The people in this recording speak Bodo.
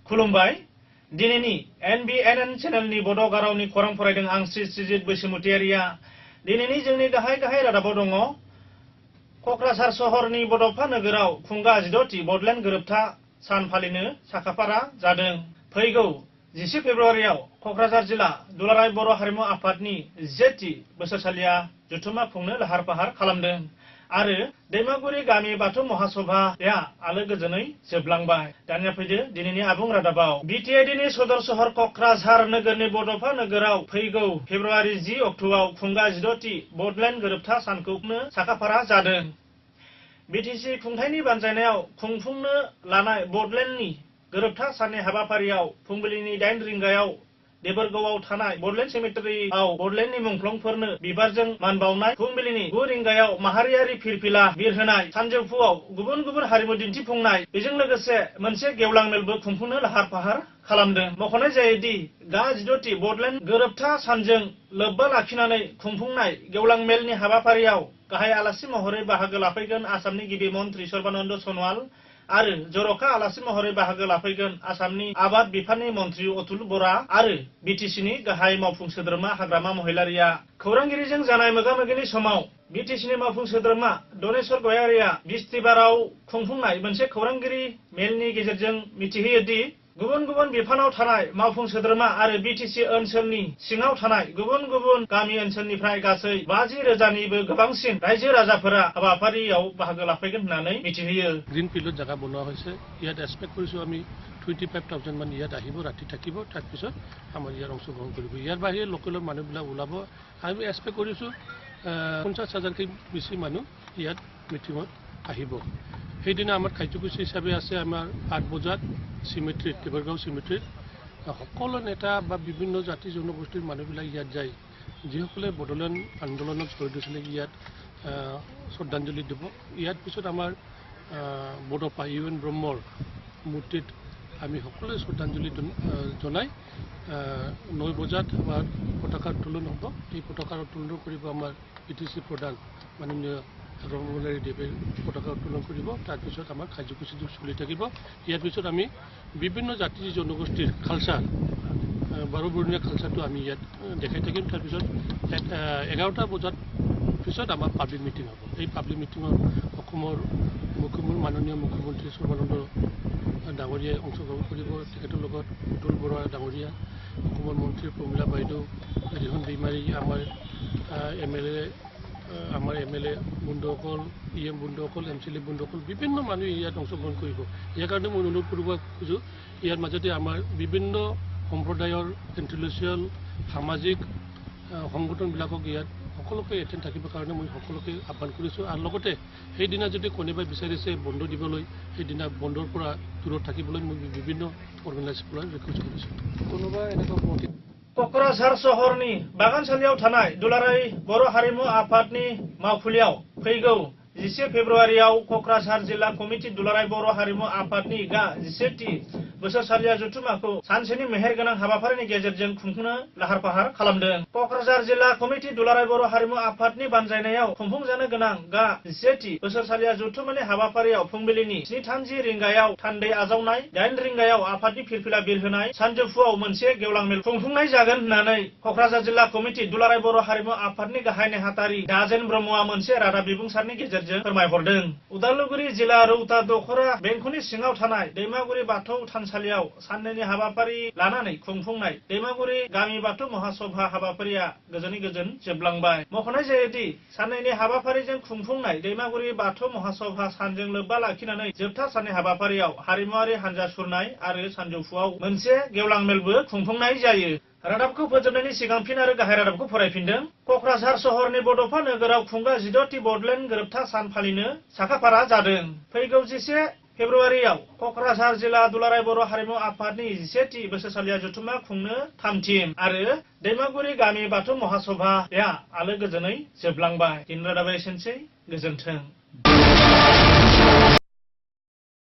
खुलुमबाय दिनैनि NBNN चेनेलनि बड' गारावनि खौरां फरायदों आं श्री श्रीजित बैसोमुतियारिया। दिनैनि जोंनि गाहाय रादाबाव दङ क'क्राझार सहरनि बड'फा नोगोराव खुंगा 16थि बड'लेण्ड गोरोबथा सान फालिनो साखाफारा जादों। फैगौ 10 फेब्रुवारियाव क'क्राझार जिल्ला दुलाराय बर' हारिमु आफादनि 17थि बोसोरसालिया जथुमा खुंनो लाहार फाहार खालामदों आरो दैमागुरि गामि बाथौ महासभाया आलो गोजोनै जोबलांबाय। दानिया फैदो दिनैनि आबुं रादाबाव। BTADनि सदर सहर क'क्राझार नोगोरनि बड'फा नोगोराव फैगौ फेब्रुवारि 10 अक्ट'आव खुंगा 16थि बड'लेण्ड गोरोबथा सानखौ खुंनो साखाफारा जादों। BTC खुंथायनि बानजायनायाव खुंफुंनो लानाय बड'लेण्डनि गोरोबथा साननि हाबाफारियाव फुंबिलिनि 8 रिंगायाव देबोरगावआव थानाय बड'लेण्ड सेमेटेरिआव बड'लेण्डनि मुंख्लंफोरनो बिबारजों मान बावनाय, फुंबिलिनि 9 रिंगायाव माहारियारि फिरफिला बिरहोनाय, सानजौफुआव गुबुन गुबुन हारिमु दिन्थिफुंनाय, बेजों लोगोसे मोनसे गेवलां मेलबो खुंफुंनो लाहार फाहार खालामदों। मख'नाय जायोदि गा 16थि बड'लेण्ड गोरोबथा सानजों लोब्बा लाखिनानै खुंफुंनाय गेवलां मेलनि हाबाफारियाव गाहाय आलासि महरै बाहागो लाफैगोन आसामनि गिबि मन्त्रि सर्बानन्द सन'वाल आरो जर'खा आलासि महरै बाहागो लाफैगोन आसामनि आबाद बिफाननि मन्त्रि अतुल बरा आरो BTCनि गाहाय मावफुं सोद्रोमा हाग्रामा महिलारिया। खौरांगिरिजों जानाय मोगा-मोगिनि समाव BTCनि मावफुं सोद्रोमा दनेश्वर गयारिया बिस्तिबाराव खुंफुंनाय मोनसे खौरांगिरि मेलनि गेजेरजों मिथिहोयोदि गुबुन गुबुन बिफानाव थानाय मावफुं सोद्रोमा आरो BTC ओनसोलनि सिङाव थानाय गुबुन गुबुन गामि ओनसोलनिफ्राय गासै 50,000निबो गोबांसिन रायजो राजाफोरा हाबाफारियाव बाहागो लाफैगोन होननानै मिथिहोयो। গ্ৰীণ ফিল্ডত জায়গা বনোৱা হৈছে। ইয়াত এক্সপেক্ট কৰিছোঁ আমি 25,000 মান ইয়াত আহিব, ৰাতি থাকিব, তাৰপিছত আমাৰ ইয়াত অংশগ্ৰহণ কৰিব। ইয়াৰ বাহিৰে লোকেলৰ মানুহবিলাক ওলাব। আমি এক্সপেক্ট কৰিছোঁ 50,000কৈ বেছি মানুহ ইয়াত মিটিঙত আহিব। সেইদিনা আমাৰ কাৰ্যসূচী হিচাপে আছে আমাৰ 8 বজাত চিমেট্ৰিত, দেবৰগাঁও চিমেট্ৰিত সকলো নেতা বা বিভিন্ন জাতি জনগোষ্ঠীৰ মানুহবিলাক ইয়াত যায়, যিসকলে বড়োলেণ্ড আন্দোলনত জড়িত হৈছিলে ইয়াত শ্ৰদ্ধাঞ্জলি দিব। ইয়াৰ পিছত আমাৰ বড'ফা UN ব্ৰহ্মৰ মূৰ্তিত আমি সকলোৱে শ্ৰদ্ধাঞ্জলি জনাই 9 বজাত আমাৰ পতাকা উত্তোলন হ'ব। এই পতাকা উত্তোলন কৰিব আমাৰ BTC প্ৰধান মাননীয় হাগ্ৰামী দেৱে পতাকা উত্তোলন কৰিব। তাৰপিছত আমাৰ কাৰ্যসূচীটো চলি থাকিব। ইয়াৰ পিছত আমি বিভিন্ন জাতি জনগোষ্ঠীৰ কালচাৰ 12 বৰণীয়া কালচাৰটো আমি ইয়াত দেখাই থাকিম। তাৰপিছত 11টা বজাত পিছত আমাৰ পাব্লিক মিটিং হ'ব। এই পাব্লিক মিটিঙত অসমৰ মাননীয় মুখ্যমন্ত্ৰী সৰ্বানন্দ ডাঙৰীয়াই অংশগ্ৰহণ কৰিব। তেখেতৰ লগত অতুল বৰা ডাঙৰীয়া, অসমৰ মন্ত্ৰী প্ৰমীলা বাইদেউ, ৰিহন দৈমাৰী, আমাৰ MLA বন্ধুসকল, PM বন্ধুসকল, MCLA বন্ধুসকল, বিভিন্ন মানুহ ইয়াত অংশগ্ৰহণ কৰিব। ইয়াৰ কাৰণে মই অনুৰোধ কৰিব খোজোঁ ইয়াৰ মাজতে আমাৰ বিভিন্ন সম্প্ৰদায়ৰ ইণ্টেলেকচুৱেল সামাজিক সংগঠনবিলাকক ইয়াত সকলোকে এটেণ্ড থাকিবৰ কাৰণে মই সকলোকে আহ্বান কৰিছোঁ। আৰু লগতে সেইদিনা যদি কোনোবাই বিচাৰিছে বন্ধ দিবলৈ, সেইদিনা বন্ধৰ পৰা দূৰত থাকিবলৈ মই বিভিন্ন অৰ্গেনাইজেশ্যনক ৰিকুৱেষ্ট কৰিছোঁ। কোনোবা এনেকুৱা क'क्राझार सहरनि बागानसालियाव थानाय दुलाराय बर' हारिमु आफादनि मावखुलियाव फैगौ 10 फेब्रुवारियाव क'क्राझार जिल्ला कमिटि दुलाराय बर' हारिमु आफादनि गा 17थि बोसोरसालिया जथुमाखौ सानसेनि मेहेरगोनां हाबाफारिनि गेजेरजों खुंफुंनो लाहार फाहार खालामदों। क'क्राझार जिल्ला कमिटि दुलाराय बर' हारिमु आफादनि बानजायनायाव खुंफुंजानो गोनां गा 17थि बोसोरसालिया जथुमानि हाबाफारियाव फुंबिलिनि 7:30 रिंगायाव थान्दै आजावनाय, 8 रिंगायाव आफादनि फिरफिला बिरहोनाय, सानजौफुआव मोनसे गेवलां मेल खुंफुंनाय जागोन होननानै क'क्राझार जिल्ला कमिटि दुलाराय बर' हारिमु आफादनि गाहाय नेहाथारि दाजेन ब्रह्मआ मोनसे रादाब बिबुंसारनि गेजेरजों फोरमायहरदों। उदालगुरि जिल्ला रौता दख'रा बेंखननि सिङाव थानाय दैमागुरि बाथौ थानसालियाव साननैनि हाबाफारि लानानै खुंफुंनाय दैमागुरि गामि बाथौ महासभा हाबाफारिया गोजोनै गोजोन जोबलांबाय। मख'नाय जायोदि साननैनि हाबाफारिजों खुंफुंनाय दैमागुरि बाथौ महासभा सानजों लोब्बा लाखिनानै जोबथा साननि हाबाफारियाव हारिमुआरि हान्जा सुरनाय आरो सानजौफुआव मोनसे गेवलां मेलबो खुंफुंनाय जायो। रादाबखौ फोजोबनायनि सिगां फिन आरो गाहाय रादाबखौ फरायफिनदों। क'क्राझार सहरनि बड'फा नोगोराव खुंगा 16थि बड'लेण्ड गोरोबथा सान फालिनो साखाफारा जादों। फैगौ 10 फेब्रुवारियाव क'क्राझार जिल्ला दुलाराय बर' हारिमु आफादनि 17थि बोसोरसालिया जथुमा खुंनो 3थिम आरो दैमागुरि गामि बाथौ महासभाया आलो गोजोनै जोबलांबाय। दिन रादाबा एसेनोसै, गोजोन्थों।